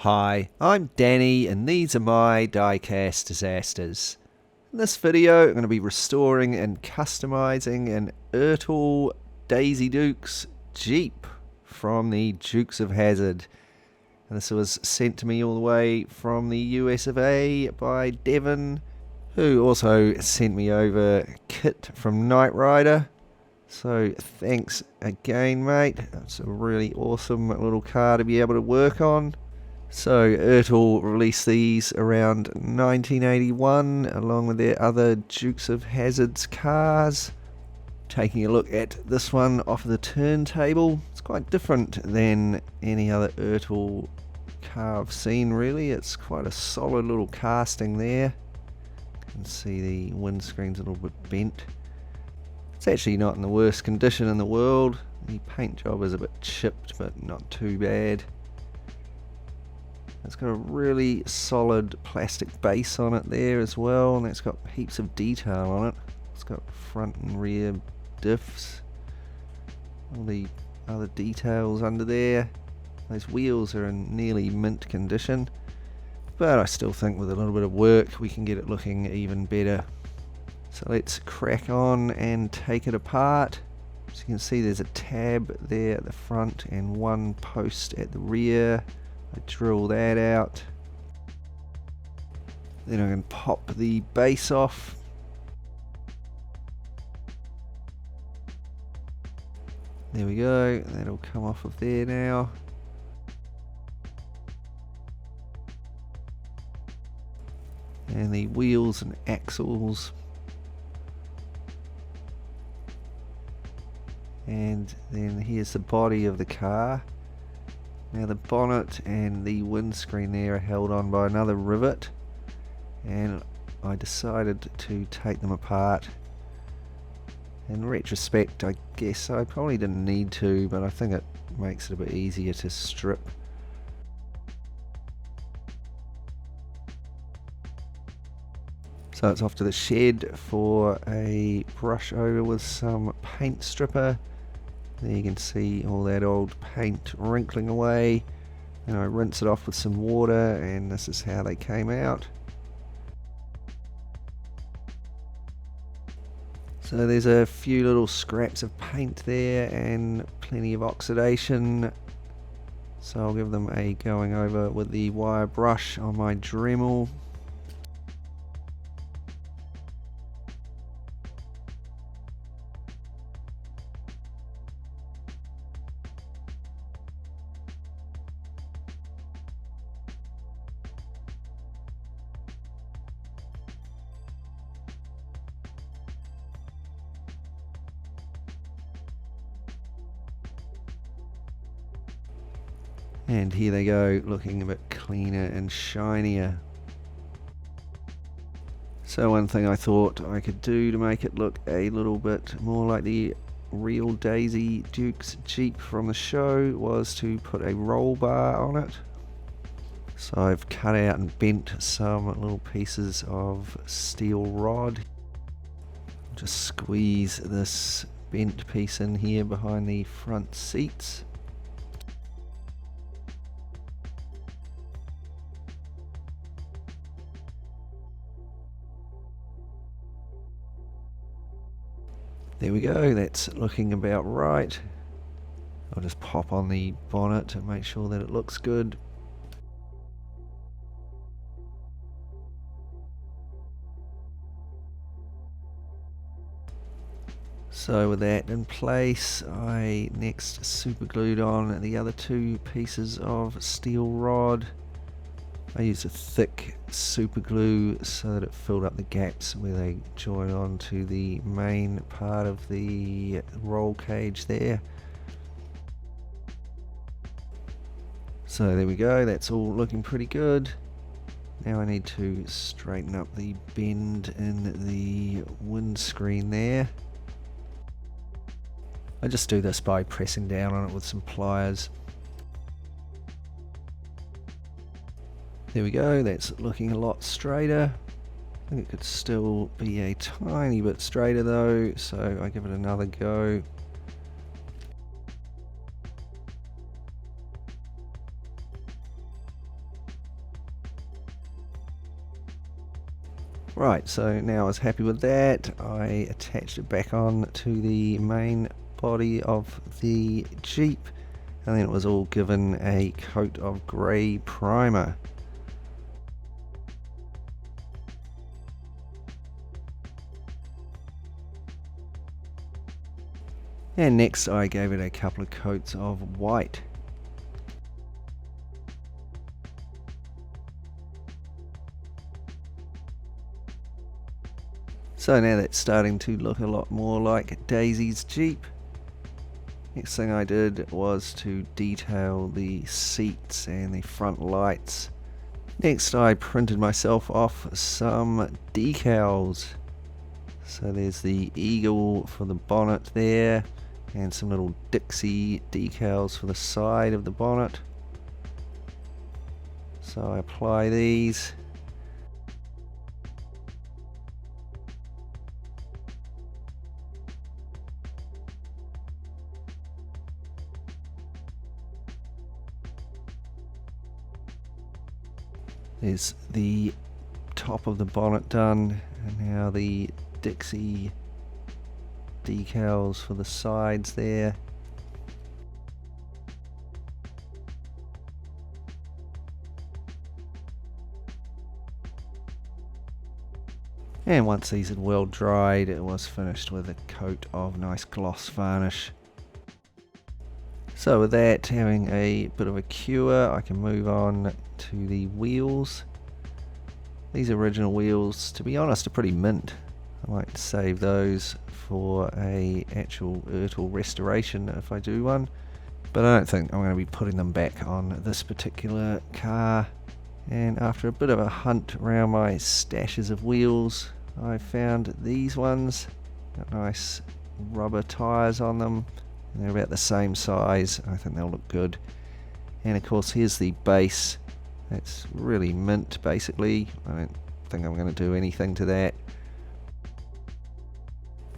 Hi, I'm Danny and these are my Diecast Disasters. In this video I'm going to be restoring and customizing an Ertl Daisy Dukes Jeep from the Dukes of Hazzard. And this was sent to me all the way from the US of A by Devon, who also sent me over a kit from Knight Rider. So thanks again, mate. It's a really awesome little car to be able to work on. So Ertl released these around 1981 along with their other Dukes of Hazzard's cars. Taking a look at this one off of the turntable, it's quite different than any other Ertl car I've seen really. It's quite a solid little casting there. You can see the windscreen's a little bit bent. It's actually not in the worst condition in the world. The paint job is a bit chipped but not too bad. It's got a really solid plastic base on it there as well, and it's got heaps of detail on it. It's got front and rear diffs, all the other details under there. Those wheels are in nearly mint condition, but I still think with a little bit of work we can get it looking even better. So let's crack on and take it apart. As you can see, there's a tab there at the front and one post at the rear. I drill that out. Then I can pop the base off. There we go, that'll come off of there now. And the wheels and axles. And then here's the body of the car. Now the bonnet and the windscreen there are held on by another rivet, and I decided to take them apart. In retrospect, I guess I probably didn't need to, but I think it makes it a bit easier to strip. So it's off to the shed for a brush over with some paint stripper. There you can see all that old paint wrinkling away, and I rinse it off with some water, and this is how they came out. So there's a few little scraps of paint there and plenty of oxidation, so I'll give them a going over with the wire brush on my Dremel. And here they go, looking a bit cleaner and shinier. So one thing I thought I could do to make it look a little bit more like the real Daisy Dukes Jeep from the show was to put a roll bar on it. So I've cut out and bent some little pieces of steel rod. Just squeeze this bent piece in here behind the front seats. There we go, that's looking about right. I'll just pop on the bonnet to make sure that it looks good. So with that in place, I next super glued on the other two pieces of steel rod. I used a thick super glue so that it filled up the gaps where they join on to the main part of the roll cage there. So there we go, that's all looking pretty good. Now I need to straighten up the bend in the windscreen there. I just do this by pressing down on it with some pliers. There we go, that's looking a lot straighter. I think it could still be a tiny bit straighter though, so I give it another go. Right, so now I was happy with that. I attached it back on to the main body of the Jeep, and then it was all given a coat of grey primer. And next I gave it a couple of coats of white. So now that's starting to look a lot more like Daisy's Jeep. Next thing I did was to detail the seats and the front lights. Next I printed myself off some decals. So there's the eagle for the bonnet there, and some little Dixie decals for the side of the bonnet. So I apply these. There's the top of the bonnet done, and now the Dixie decals for the sides there. And once these had well dried, it was finished with a coat of nice gloss varnish. So with that having a bit of a cure, I can move on to the wheels. These original wheels, to be honest, are pretty mint. I might save those for a actual Ertl restoration if I do one, but I don't think I'm going to be putting them back on this particular car. And after a bit of a hunt around my stashes of wheels, I found these ones. Got nice rubber tyres on them. They're about the same size. I think they'll look good. And of course here's the base. That's really mint basically. I don't think I'm going to do anything to that.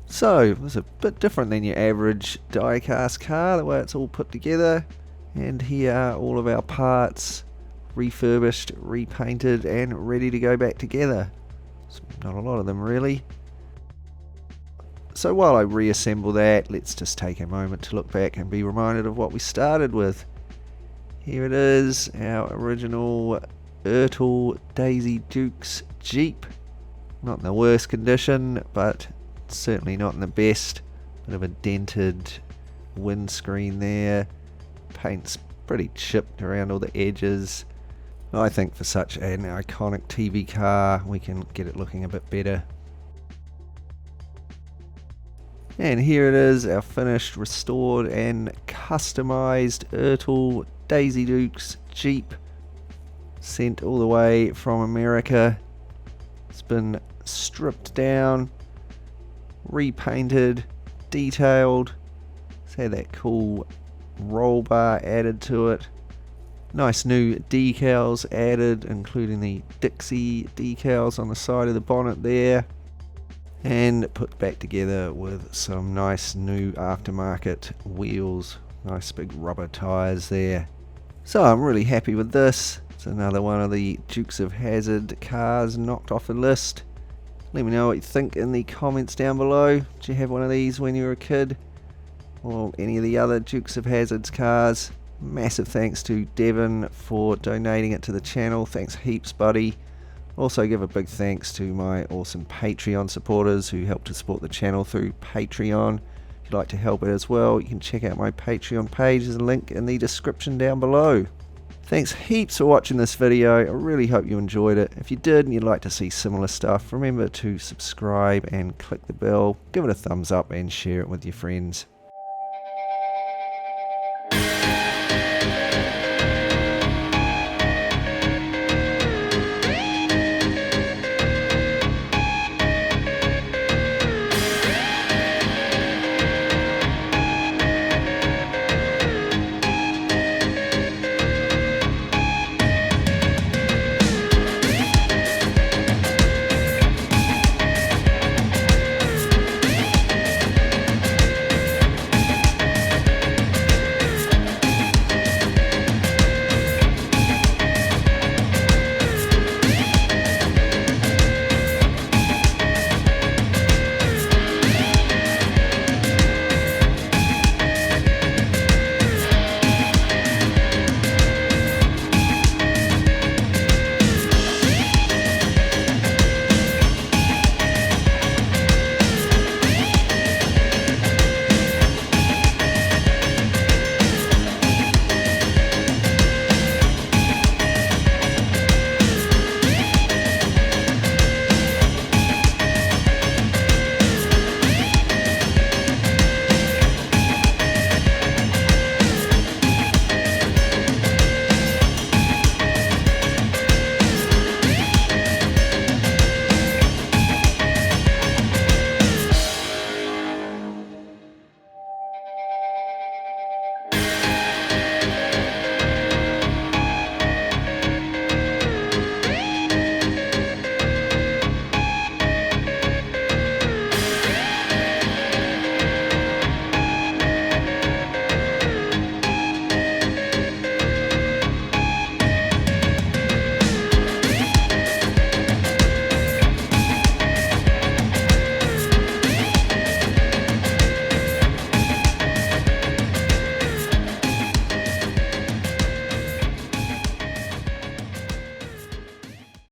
So it's a bit different than your average die-cast car, the way it's all put together. And here are all of our parts refurbished, repainted and ready to go back together. It's not a lot of them really. So while I reassemble that, let's just take a moment to look back and be reminded of what we started with. Here it is, our original Ertl Daisy Dukes Jeep. Not in the worst condition, but certainly not in the best. Bit of a dented windscreen there. Paint's pretty chipped around all the edges. I think for such an iconic TV car, we can get it looking a bit better. And here it is, our finished, restored and customized Ertl Daisy Dukes Jeep, sent all the way from America. It's been stripped down, repainted, detailed. It's had that cool roll bar added to it. Nice new decals added, including the Dixie decals on the side of the bonnet there. And put back together with some nice new aftermarket wheels, nice big rubber tyres there. So I'm really happy with this. It's another one of the Dukes of Hazzard cars knocked off the list. Let me know what you think in the comments down below. Did you have one of these when you were a kid? Or any of the other Dukes of Hazzard's cars? Massive thanks to Devon for donating it to the channel. Thanks heaps, buddy. Also give a big thanks to my awesome Patreon supporters who help to support the channel through Patreon. If you'd like to help it as well, you can check out my Patreon page. There's a link in the description down below. Thanks heaps for watching this video. I really hope you enjoyed it. If you did and you'd like to see similar stuff, remember to subscribe and click the bell. Give it a thumbs up and share it with your friends.